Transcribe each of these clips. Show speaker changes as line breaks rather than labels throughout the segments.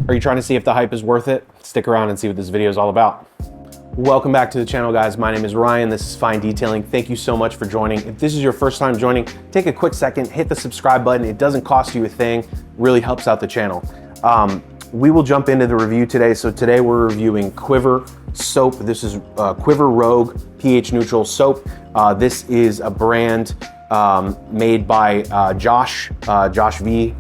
Are you trying to see if the hype is worth it? Stick around and see what this video is all about. Welcome back to the channel, guys. My name is Ryan. This is Fine Detailing. Thank you so much for joining. If this is your first time joining, take a quick second, hit the subscribe button. It doesn't cost you a thing, really helps out the channel. We will jump into the review today. So today we're reviewing Quiver soap. This is Quiver Rogue pH neutral soap. This is a brand made by IMJOSHV.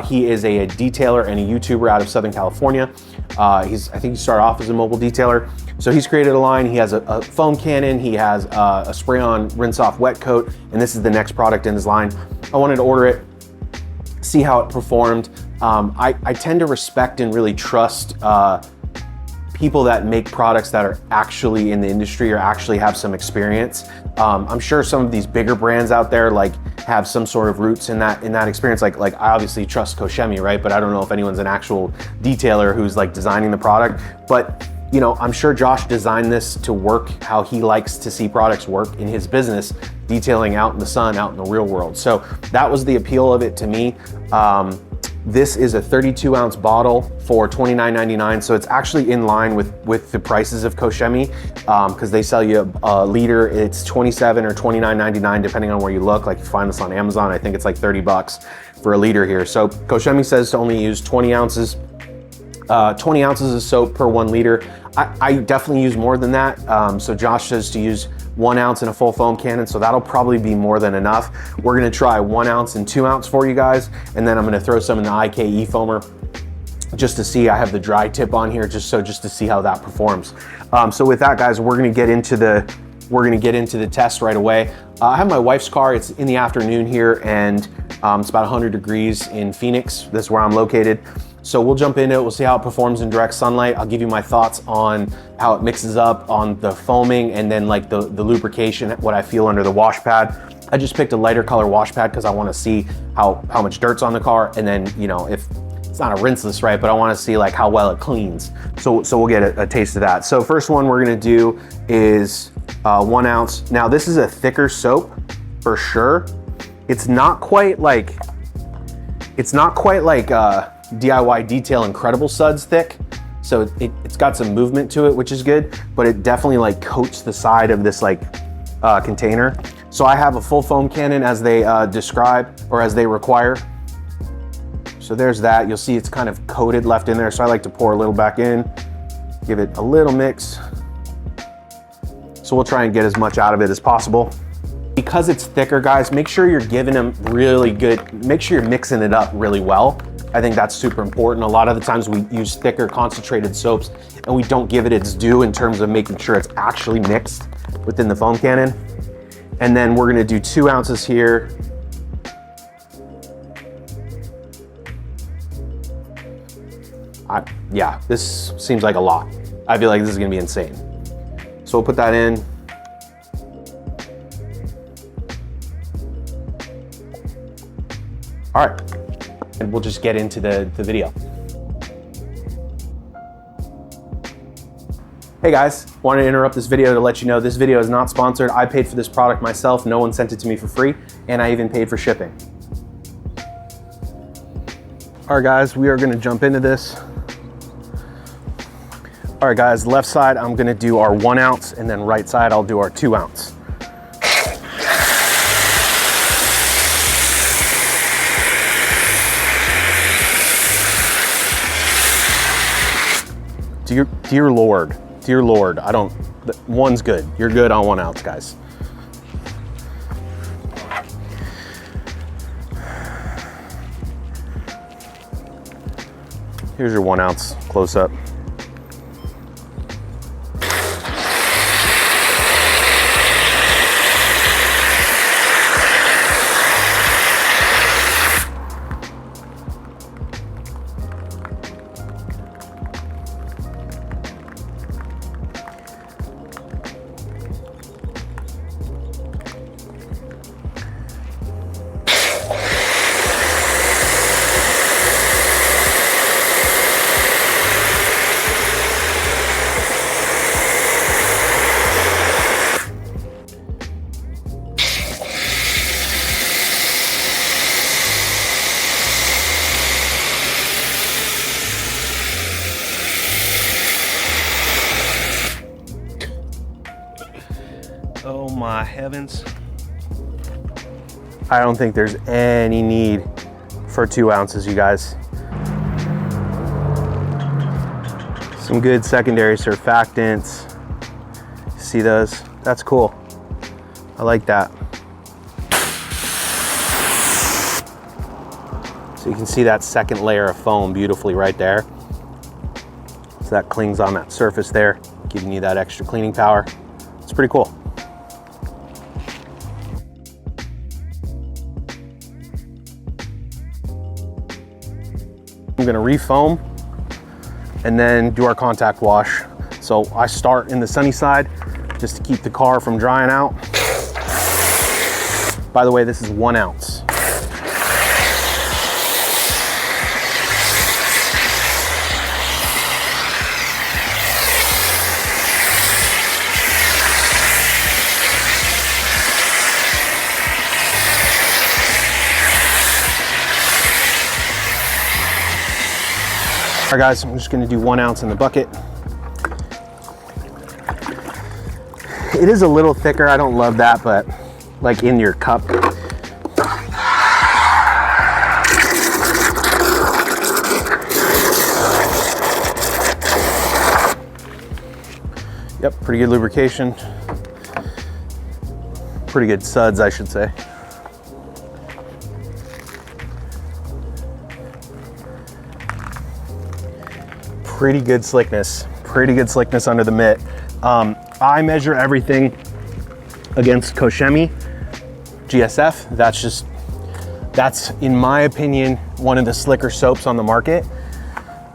He is a detailer and a YouTuber out of Southern California. I think he started off as a mobile detailer. So he's created a line. He has a foam cannon. He has a spray-on rinse-off wet coat, and this is the next product in his line. I wanted to order it, see how it performed. I tend to respect and really trust people that make products that are actually in the industry or actually have some experience. I'm sure some of these bigger brands out there like have some sort of roots in that experience. Like I obviously trust IMJOSHV, right? But I don't know if anyone's an actual detailer who's like designing the product. But you know, I'm sure Josh designed this to work how he likes to see products work in his business, detailing out in the sun, out in the real world. So that was the appeal of it to me. This is a 32-ounce bottle for $29.99, so it's actually in line with the prices of IMJOSHV because they sell you a liter. It's $27 or $29.99 depending on where you look. Like you find this on Amazon, I think it's like 30 bucks for a liter here. So IMJOSHV says to only use 20 ounces of soap per 1 liter. I definitely use more than that. So Josh says to use 1 ounce in a full foam cannon, so that'll probably be more than enough. We're gonna try 1 ounce and 2 ounce for you guys, and then I'm gonna throw some in the IKE foamer just to see. I have the dry tip on here just to see how that performs. So with that, guys, we're gonna get into the test right away. I have my wife's car. It's in the afternoon here, and it's about 100 degrees in Phoenix. That's where I'm located. So we'll jump into it. We'll see how it performs in direct sunlight. I'll give you my thoughts on how it mixes up on the foaming and then like the lubrication, what I feel under the wash pad. I just picked a lighter color wash pad because I want to see how much dirt's on the car. And then, you know, if it's not a rinseless, right, but I want to see like how well it cleans. So we'll get a taste of that. So first one we're going to do is 1 ounce. Now this is a thicker soap for sure. It's not quite like DIY Detail Incredible Suds thick. So it's got some movement to it, which is good, but it definitely like coats the side of this like container. So I have a full foam cannon as they describe or as they require. So there's that. You'll see it's kind of coated left in there. So I like to pour a little back in, give it a little mix. So we'll try and get as much out of it as possible. Because it's thicker, guys, make sure you're giving them really good, make sure you're mixing it up really well. I think that's super important. A lot of the times we use thicker concentrated soaps and we don't give it its due in terms of making sure it's actually mixed within the foam cannon. And then we're gonna do 2 ounces here. Yeah, this seems like a lot. I feel like this is gonna be insane. So we'll put that in. All right. And we'll just get into the video. Hey guys, wanted to interrupt this video to let you know this video is not sponsored. I paid for this product myself. No one sent it to me for free, and I even paid for shipping. All right guys, we are gonna jump into this. All right guys, left side, I'm gonna do our 1 ounce, and then right side, I'll do our 2 ounce. Dear Lord, one's good. You're good on 1 ounce, guys. Here's your 1 ounce close up. my heavens. I don't think there's any need for 2 ounces, you guys. Some good secondary surfactants. See those? That's cool. I like that. So you can see that second layer of foam beautifully right there. So that clings on that surface there, giving you that extra cleaning power. It's pretty cool. I'm gonna refoam and then do our contact wash. So I start in the sunny side just to keep the car from drying out. By the way, this is 1 ounce. All right guys, I'm just gonna do 1 ounce in the bucket. It is a little thicker, I don't love that, but like in your cup. Yep, pretty good lubrication. Pretty good suds, I should say. Pretty good slickness under the mitt. I measure everything against Koshemi GSF. That's in my opinion, one of the slicker soaps on the market.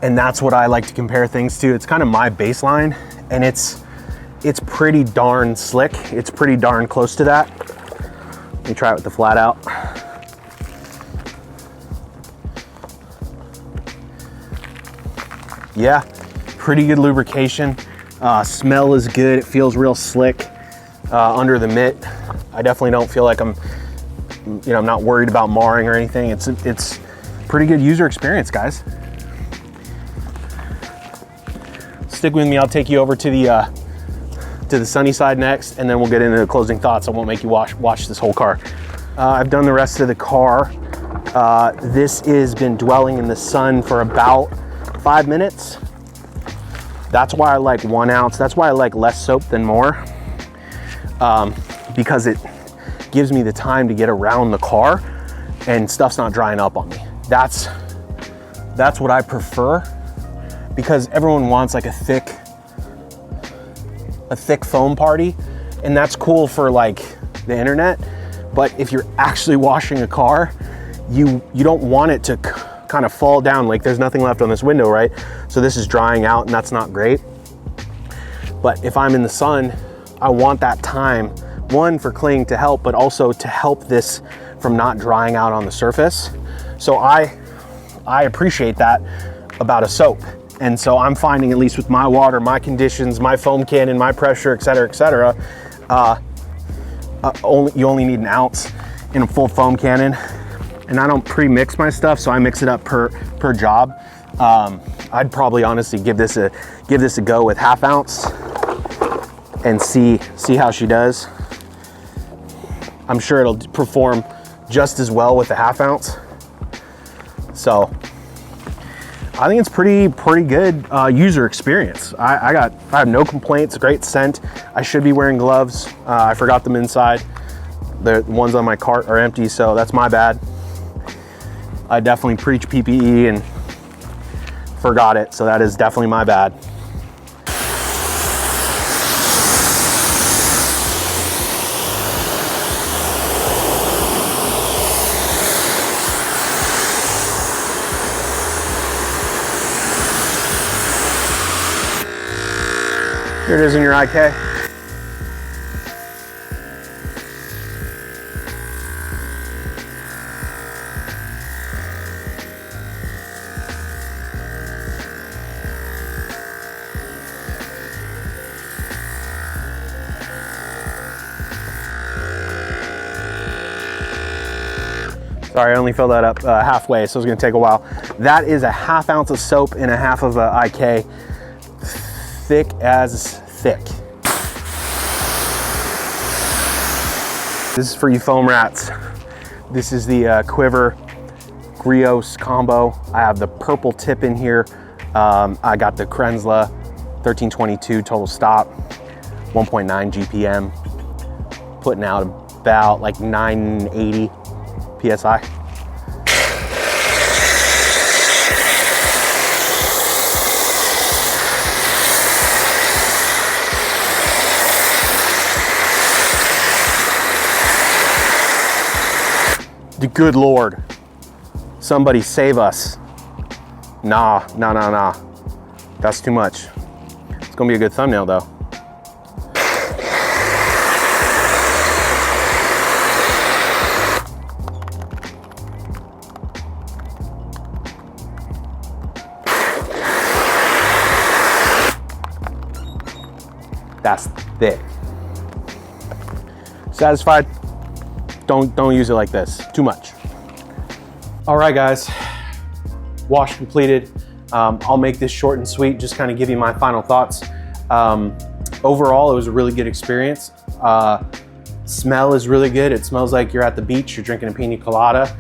And that's what I like to compare things to. It's kind of my baseline, and it's pretty darn slick. It's pretty darn close to that. Let me try it with the flat out. Yeah, pretty good lubrication. Smell is good. It feels real slick under the mitt. I definitely don't feel like I'm not worried about marring or anything. It's pretty good user experience, guys. Stick with me. I'll take you over to the sunny side next, and then we'll get into the closing thoughts. I won't make you watch this whole car. I've done the rest of the car. This has been dwelling in the sun for about 5 minutes. That's why I like 1 ounce. That's why I like less soap than more, because it gives me the time to get around the car and stuff's not drying up on me. That's what I prefer, because everyone wants like a thick foam party, and that's cool for like the internet. But if you're actually washing a car, you don't want it to kind of fall down, like there's nothing left on this window, right? So this is drying out, and that's not great. But if I'm in the sun, I want that time, one, for cling to help, but also to help this from not drying out on the surface. So I appreciate that about a soap. And so I'm finding, at least with my water, my conditions, my foam cannon, my pressure, et cetera, you only need 1 ounce in a full foam cannon. And I don't pre-mix my stuff, so I mix it up per job. I'd probably honestly give this a go with 1/2 ounce and see how she does. I'm sure it'll perform just as well with a 1/2 ounce. So I think it's pretty good user experience. I have no complaints. Great scent. I should be wearing gloves. I forgot them inside. The ones on my cart are empty, so that's my bad. I definitely preach PPE and forgot it, so that is definitely my bad. Here it is in your IK. Sorry, I only filled that up halfway, so it's gonna take a while. That is a 1/2 ounce of soap and a 1/2 of IK. Thick as thick. This is for you foam rats. This is the Quiver Grios combo. I have the purple tip in here. I got the Krensla 1322 total stop, 1.9 GPM, putting out about like 980 PSI. Good Lord, somebody save us. Nah. That's too much. It's gonna be a good thumbnail though. That's thick. Satisfied? Don't use it like this, too much. All right guys, wash completed. I'll make this short and sweet, just kind of give you my final thoughts. Overall, it was a really good experience. Smell is really good. It smells like you're at the beach, you're drinking a pina colada.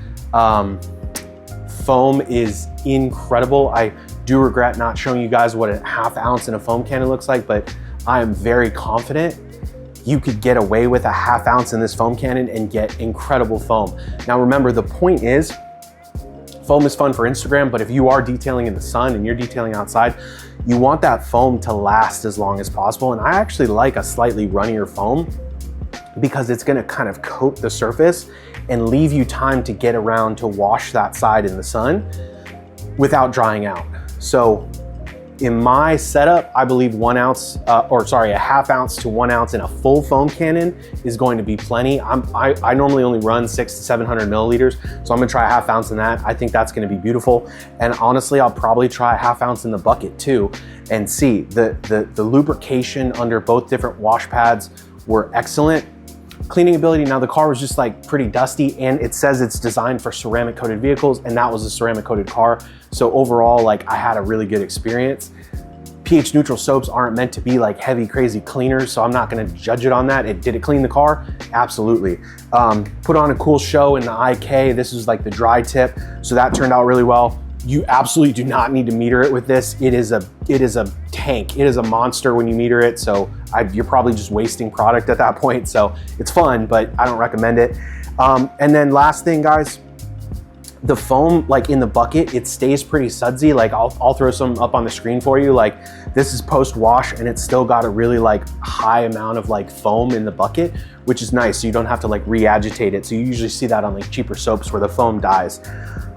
Foam is incredible. I do regret not showing you guys what a ½ ounce in a foam cannon looks like, but I am very confident you could get away with a ½ ounce in this foam cannon and get incredible foam. Now remember, the point is, foam is fun for Instagram, but if you are detailing in the sun and you're detailing outside, you want that foam to last as long as possible. And I actually like a slightly runnier foam because it's gonna kind of coat the surface and leave you time to get around to wash that side in the sun without drying out. So in my setup, I believe a ½ ounce to 1 ounce in a full foam cannon is going to be plenty. I normally only run 600 to 700 milliliters, so I'm gonna try a ½ ounce in that. I think that's gonna be beautiful. And honestly, I'll probably try a ½ ounce in the bucket too and see. The lubrication under both different wash pads were excellent. Cleaning ability, now the car was just like pretty dusty, and it says it's designed for ceramic coated vehicles, and that was a ceramic coated car. So overall, like, I had a really good experience. pH neutral soaps aren't meant to be like heavy, crazy cleaners, so I'm not gonna judge it on that. Did it clean the car? Absolutely. Put on a cool show in the IK. This is like the dry tip, so that turned out really well. You absolutely do not need to meter it with this. It is a tank. It is a monster when you meter it, so you're probably just wasting product at that point. So it's fun, but I don't recommend it. And then last thing, guys, the foam, like in the bucket, it stays pretty sudsy. Like I'll throw some up on the screen for you. Like this is post wash and it's still got a really like high amount of like foam in the bucket, which is nice. So you don't have to like re-agitate it. So you usually see that on like cheaper soaps where the foam dies.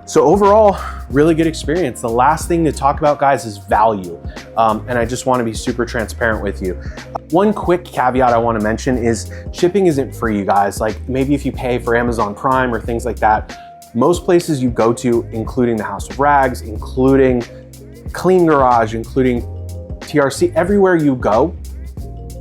So overall, really good experience. The last thing to talk about, guys, is value. And I just want to be super transparent with you. One quick caveat I want to mention is shipping isn't free, you guys. Like maybe if you pay for Amazon Prime or things like that, most places you go to, including the House of Rags, including Clean Garage, including TRC, everywhere you go,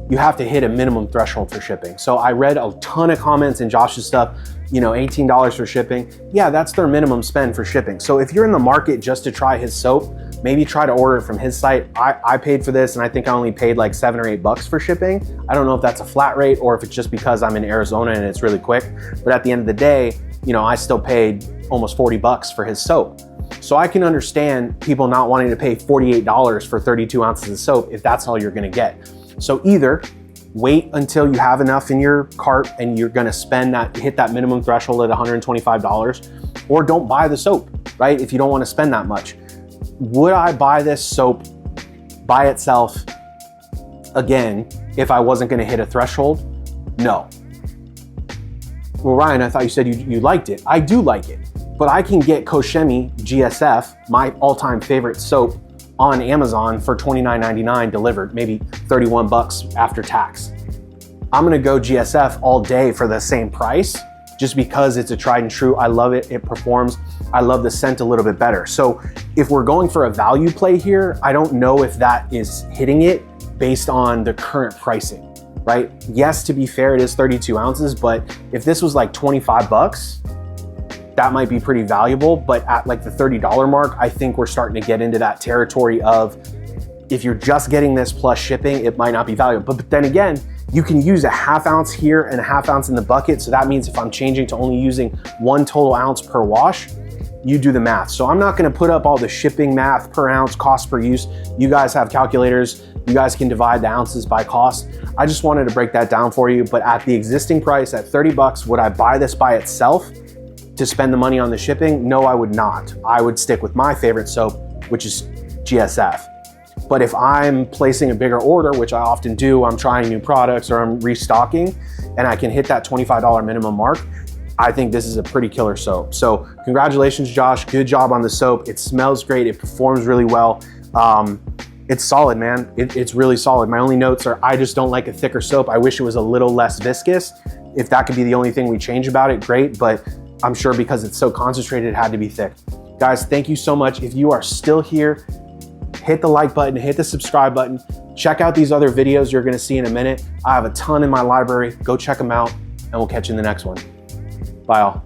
you have to hit a minimum threshold for shipping. So I read a ton of comments in Josh's stuff, you know, $18 for shipping. Yeah, that's their minimum spend for shipping. So if you're in the market just to try his soap, maybe try to order it from his site. I paid for this and I think I only paid like $7 or $8 for shipping. I don't know if that's a flat rate or if it's just because I'm in Arizona and it's really quick. But at the end of the day, you know, I still paid almost $40 for his soap. So I can understand people not wanting to pay $48 for 32 ounces of soap if that's all you're gonna get. So either wait until you have enough in your cart and you're gonna spend that, hit that minimum threshold at $125, or don't buy the soap, right? If you don't wanna spend that much. Would I buy this soap by itself again if I wasn't gonna hit a threshold? No. Well, Ryan, I thought you said you liked it. I do like it, but I can get Koshemi GSF, my all-time favorite soap, on Amazon for $29.99 delivered, maybe $31 after tax. I'm gonna go GSF all day for the same price just because it's a tried and true. I love it, it performs. I love the scent a little bit better. So if we're going for a value play here, I don't know if that is hitting it based on the current pricing, right? Yes, to be fair, it is 32 ounces, but if this was like 25 bucks, that might be pretty valuable, but at like the $30 mark, I think we're starting to get into that territory of if you're just getting this plus shipping, it might not be valuable. But then again, You can use a 1/2 ounce here and a 1/2 ounce in the bucket. So that means if I'm changing to only using 1 total ounce per wash, you do the math. So I'm not gonna put up all the shipping math per ounce, cost per use. You guys have calculators. You guys can divide the ounces by cost. I just wanted to break that down for you. But at the existing price at 30 bucks, would I buy this by itself to spend the money on the shipping? No, I would not. I would stick with my favorite soap, which is GSF. But if I'm placing a bigger order, which I often do, I'm trying new products or I'm restocking, and I can hit that $25 minimum mark, I think this is a pretty killer soap. So congratulations, Josh. Good job on the soap. It smells great. It performs really well. It's solid, man. It's really solid. My only notes are I just don't like a thicker soap. I wish it was a little less viscous. If that could be the only thing we change about it, great. But I'm sure because it's so concentrated, it had to be thick. Guys, thank you so much. If you are still here, hit the like button, hit the subscribe button. Check out these other videos you're gonna see in a minute. I have a ton in my library. Go check them out, and we'll catch you in the next one. Bye all.